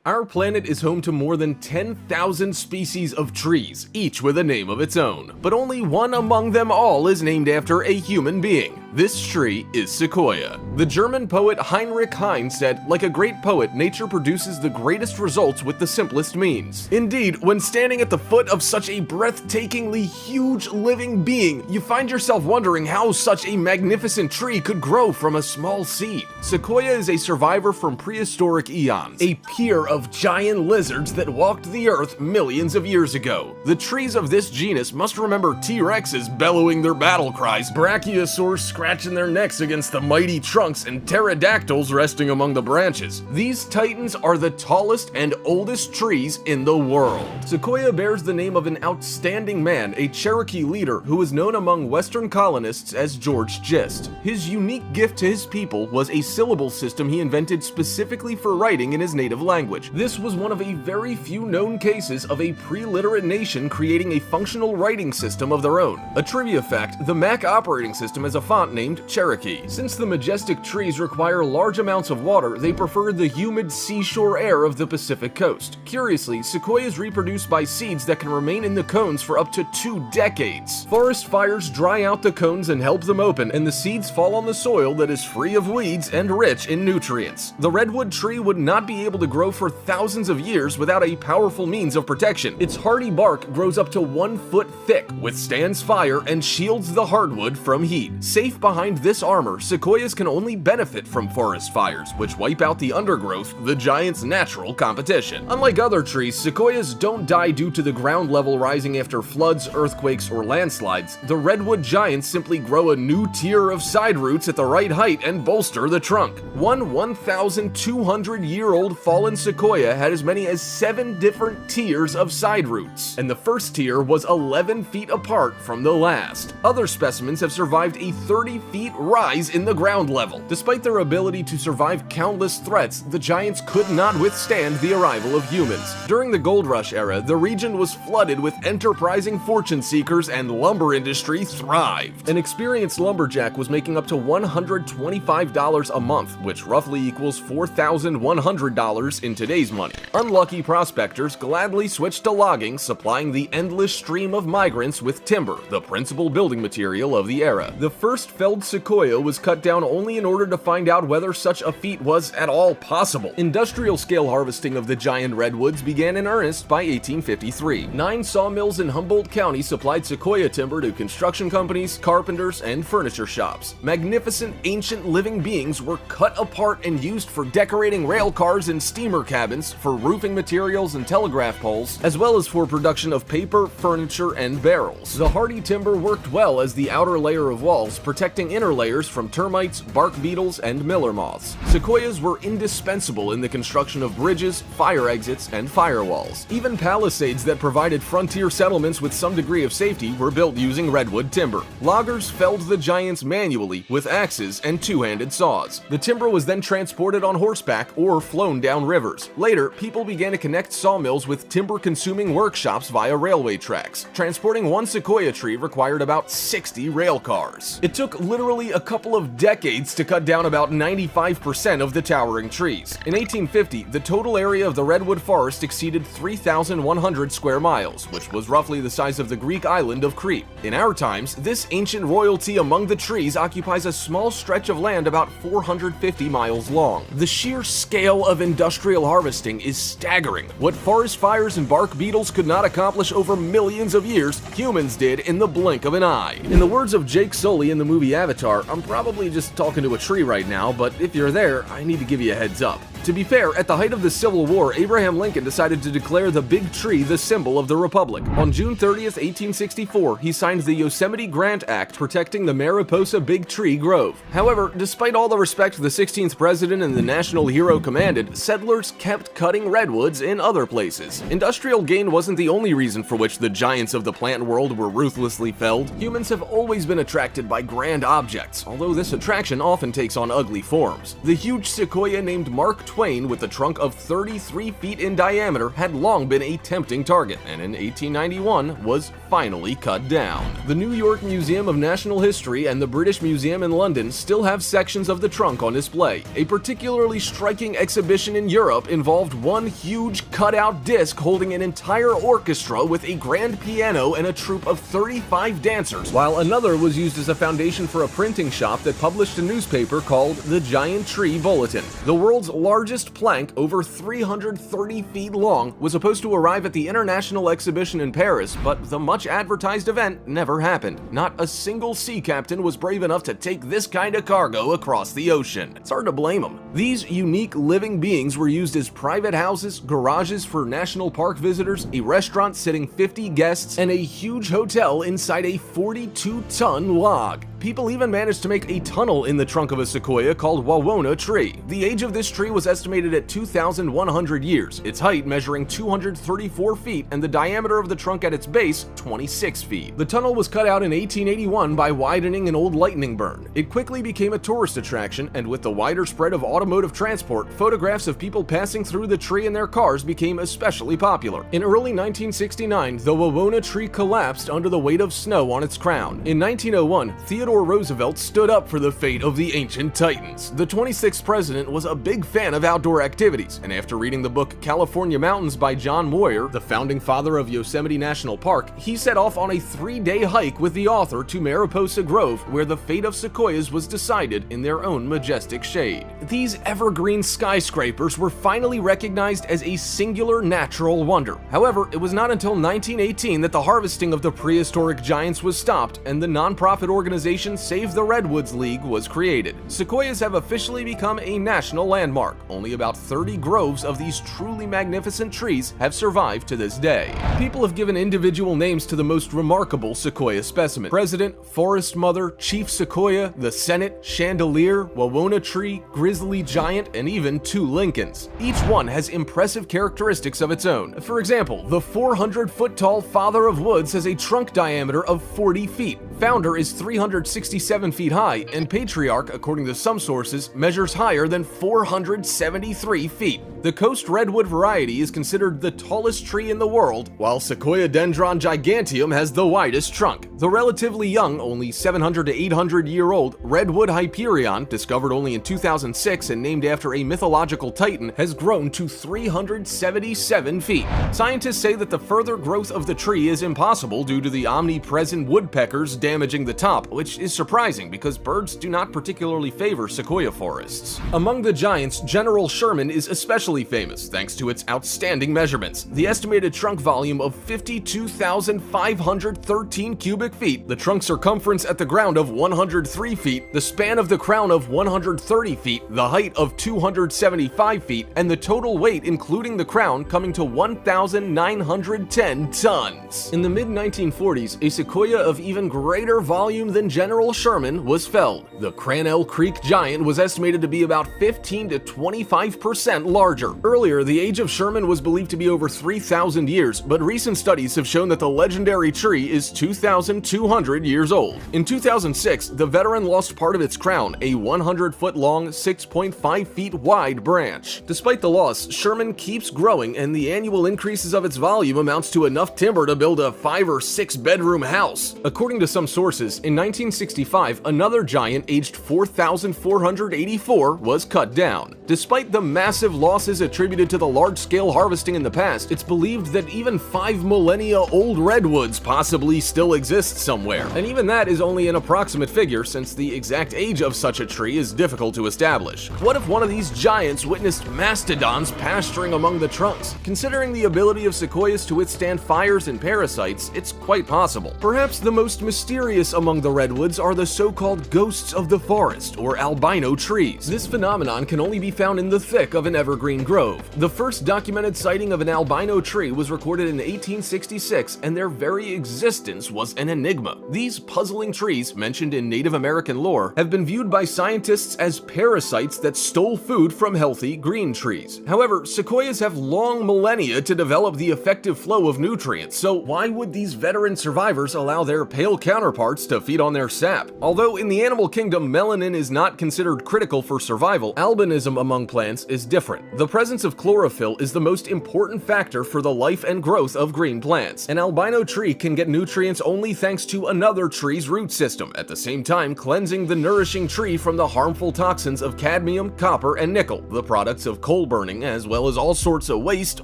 Our planet is home to more than 10,000 species of trees, each with a name of its own. But only one among them all is named after a human being. This tree is Sequoia. The German poet Heinrich Heine said, "Like a great poet, nature produces the greatest results with the simplest means." Indeed, when standing at the foot of such a breathtakingly huge living being, you find yourself wondering how such a magnificent tree could grow from a small seed. Sequoia is a survivor from prehistoric eons, a peer of giant lizards that walked the earth millions of years ago. The trees of this genus must remember T-Rexes bellowing their battle cries, brachiosaurs scratching their necks against the mighty trunks, and pterodactyls resting among the branches. These titans are the tallest and oldest trees in the world. Sequoia bears the name of an outstanding man, a Cherokee leader who was known among Western colonists as George Gist. His unique gift to his people was a syllable system he invented specifically for writing in his native language. This was one of a very few known cases of a pre-literate nation creating a functional writing system of their own. A trivia fact, the Mac operating system has a font named Cherokee. Since the majestic trees require large amounts of water, they prefer the humid seashore air of the Pacific coast. Curiously, sequoias reproduce by seeds that can remain in the cones for up to 2 decades. Forest fires dry out the cones and help them open, and the seeds fall on the soil that is free of weeds and rich in nutrients. The redwood tree would not be able to grow for thousands of years without a powerful means of protection. Its hardy bark grows up to 1 foot thick, withstands fire, and shields the hardwood from heat. Safe behind this armor, sequoias can only benefit from forest fires, which wipe out the undergrowth, the giant's natural competition. Unlike other trees, sequoias don't die due to the ground level rising after floods, earthquakes, or landslides. The redwood giants simply grow a new tier of side roots at the right height and bolster the trunk. One 1,200-year-old fallen sequoia had as many as 7 different tiers of side roots, and the first tier was 11 feet apart from the last. Other specimens have survived a 30-feet rise in the ground level. Despite their ability to survive countless threats, the giants could not withstand the arrival of humans. During the Gold Rush era, the region was flooded with enterprising fortune seekers and lumber industry thrived. An experienced lumberjack was making up to $125 a month, which roughly equals $4,100 in today's money. Unlucky prospectors gladly switched to logging, supplying the endless stream of migrants with timber, the principal building material of the era. The first felled sequoia was cut down only in order to find out whether such a feat was at all possible. Industrial scale harvesting of the giant redwoods began in earnest by 1853. 9 sawmills in Humboldt County supplied sequoia timber to construction companies, carpenters, and furniture shops. Magnificent ancient living beings were cut apart and used for decorating rail cars and steamer cabins, for roofing materials and telegraph poles, as well as for production of paper, furniture, and barrels. The hardy timber worked well as the outer layer of walls, protecting inner layers from termites, bark beetles, and miller moths. Sequoias were indispensable in the construction of bridges, fire exits, and firewalls. Even palisades that provided frontier settlements with some degree of safety were built using redwood timber. Loggers felled the giants manually with axes and 2-handed saws. The timber was then transported on horseback or flown down rivers. Later, people began to connect sawmills with timber-consuming workshops via railway tracks. Transporting one sequoia tree required about 60 rail cars. It took literally a couple of decades to cut down about 95% of the towering trees. In 1850, the total area of the redwood forest exceeded 3,100 square miles, which was roughly the size of the Greek island of Crete. In our times, this ancient royalty among the trees occupies a small stretch of land about 450 miles long. The sheer scale of industrial harvesting is staggering. What forest fires and bark beetles could not accomplish over millions of years, humans did in the blink of an eye. In the words of Jake Sully in the movie Avatar, I'm probably just talking to a tree right now, but if you're there, I need to give you a heads up. To be fair, at the height of the Civil War, Abraham Lincoln decided to declare the big tree the symbol of the Republic. On June 30th, 1864, he signed the Yosemite Grant Act protecting the Mariposa Big Tree Grove. However, despite all the respect the 16th president and the national hero commanded, settlers kept cutting redwoods in other places. Industrial gain wasn't the only reason for which the giants of the plant world were ruthlessly felled. Humans have always been attracted by grand objects, although this attraction often takes on ugly forms. The huge sequoia named Mark Twain Twain with a trunk of 33 feet in diameter had long been a tempting target, and in 1891 was finally cut down. The New York Museum of National History and the British Museum in London still have sections of the trunk on display. A particularly striking exhibition in Europe involved one huge cutout disc holding an entire orchestra with a grand piano and a troupe of 35 dancers, while another was used as a foundation for a printing shop that published a newspaper called the Giant Tree Bulletin. The world's largest plank, over 330 feet long, was supposed to arrive at the International Exhibition in Paris, but the much advertised event never happened. Not a single sea captain was brave enough to take this kind of cargo across the ocean. It's hard to blame them. These unique living beings were used as private houses, garages for national park visitors, a restaurant sitting 50 guests, and a huge hotel inside a 42-ton log. People even managed to make a tunnel in the trunk of a sequoia called Wawona tree. The age of this tree was estimated at 2,100 years, its height measuring 234 feet and the diameter of the trunk at its base 26 feet. The tunnel was cut out in 1881 by widening an old lightning burn. It quickly became a tourist attraction, and with the wider spread of automotive transport, photographs of people passing through the tree in their cars became especially popular. In early 1969, the Wawona tree collapsed under the weight of snow on its crown. In 1901, Theodore Roosevelt stood up for the fate of the ancient titans. The 26th president was a big fan of outdoor activities, and after reading the book California Mountains by John Muir, the founding father of Yosemite National Park, he set off on a 3-day hike with the author to Mariposa Grove, where the fate of sequoias was decided in their own majestic shade. These evergreen skyscrapers were finally recognized as a singular natural wonder. However, it was not until 1918 that the harvesting of the prehistoric giants was stopped, and the nonprofit organization Save the Redwoods League was created. Sequoias have officially become a national landmark. Only about 30 groves of these truly magnificent trees have survived to this day. People have given individual names to the most remarkable sequoia specimen: President, Forest Mother, Chief Sequoia, the Senate, Chandelier, Wawona Tree, Grizzly Giant, and even 2 Lincolns. Each one has impressive characteristics of its own. For example, the 400-foot-tall Father of Woods has a trunk diameter of 40 feet. Founder is 367 feet high, and Patriarch, according to some sources, measures higher than 473 feet. The coast redwood variety is considered the tallest tree in the world, while Sequoia dendron giganteum has the widest trunk. The relatively young, only 700 to 800-year-old redwood Hyperion, discovered only in 2006 and named after a mythological titan, has grown to 377 feet. Scientists say that the further growth of the tree is impossible due to the omnipresent woodpeckers damaging the top, which is surprising because birds do not particularly favor sequoia forests. Among the giants, General Sherman is especially famous thanks to its outstanding measurements. The estimated trunk volume of 52,513 cubic feet, the trunk circumference at the ground of 103 feet, the span of the crown of 130 feet, the height of 275 feet, and the total weight including the crown coming to 1,910 tons. In the mid-1940s, a sequoia of even greater volume than General Sherman was felled. The Cranell Creek giant was estimated to be about 15 to 25% larger. Earlier, the age of Sherman was believed to be over 3,000 years, but recent studies have shown that the legendary tree is 2,200 years old. In 2006, the veteran lost part of its crown, a 100-foot-long, 6.5 feet wide branch. Despite the loss, Sherman keeps growing, and the annual increases of its volume amounts to enough timber to build a 5 or 6 bedroom house. According to some sources, in 1965, another giant aged 4,484 was cut down. Despite the massive losses attributed to the large-scale harvesting in the past, it's believed that even 5 millennia old redwoods possibly still exist somewhere. And even that is only an approximate figure, since the exact age of such a tree is difficult to establish. What if one of these giants witnessed mastodons pasturing among the trunks? Considering the ability of sequoias to withstand fires and parasites, it's quite possible. Perhaps the most mysterious among the redwoods are the so-called ghosts of the forest, or albino trees. This phenomenon can only be found in the thick of an evergreen Evergreen Grove. The first documented sighting of an albino tree was recorded in 1866, and their very existence was an enigma. These puzzling trees, mentioned in Native American lore, have been viewed by scientists as parasites that stole food from healthy green trees. However, sequoias have long millennia to develop the effective flow of nutrients, so why would these veteran survivors allow their pale counterparts to feed on their sap? Although in the animal kingdom melanin is not considered critical for survival, albinism among plants is different. The presence of chlorophyll is the most important factor for the life and growth of green plants. An albino tree can get nutrients only thanks to another tree's root system, at the same time cleansing the nourishing tree from the harmful toxins of cadmium, copper, and nickel, the products of coal burning, as well as all sorts of waste,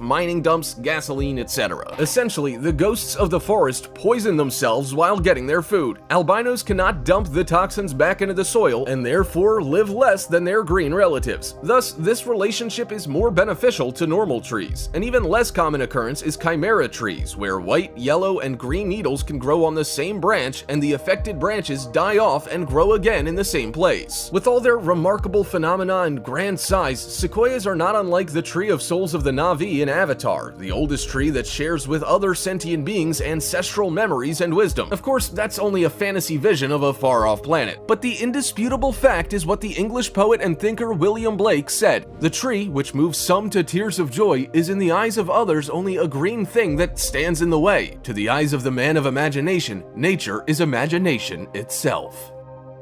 mining dumps, gasoline, etc. Essentially, the ghosts of the forest poison themselves while getting their food. Albinos cannot dump the toxins back into the soil and therefore live less than their green relatives. Thus, this relationship is more beneficial to normal trees. An even less common occurrence is chimera trees, where white, yellow, and green needles can grow on the same branch and the affected branches die off and grow again in the same place. With all their remarkable phenomena and grand size, sequoias are not unlike the Tree of Souls of the Na'vi in Avatar, the oldest tree that shares with other sentient beings ancestral memories and wisdom. Of course, that's only a fantasy vision of a far-off planet, but the indisputable fact is what the English poet and thinker William Blake said: "The tree, which moves some to tears of joy, is in the eyes of others only a green thing that stands in the way. To the eyes of the man of imagination, nature is imagination itself."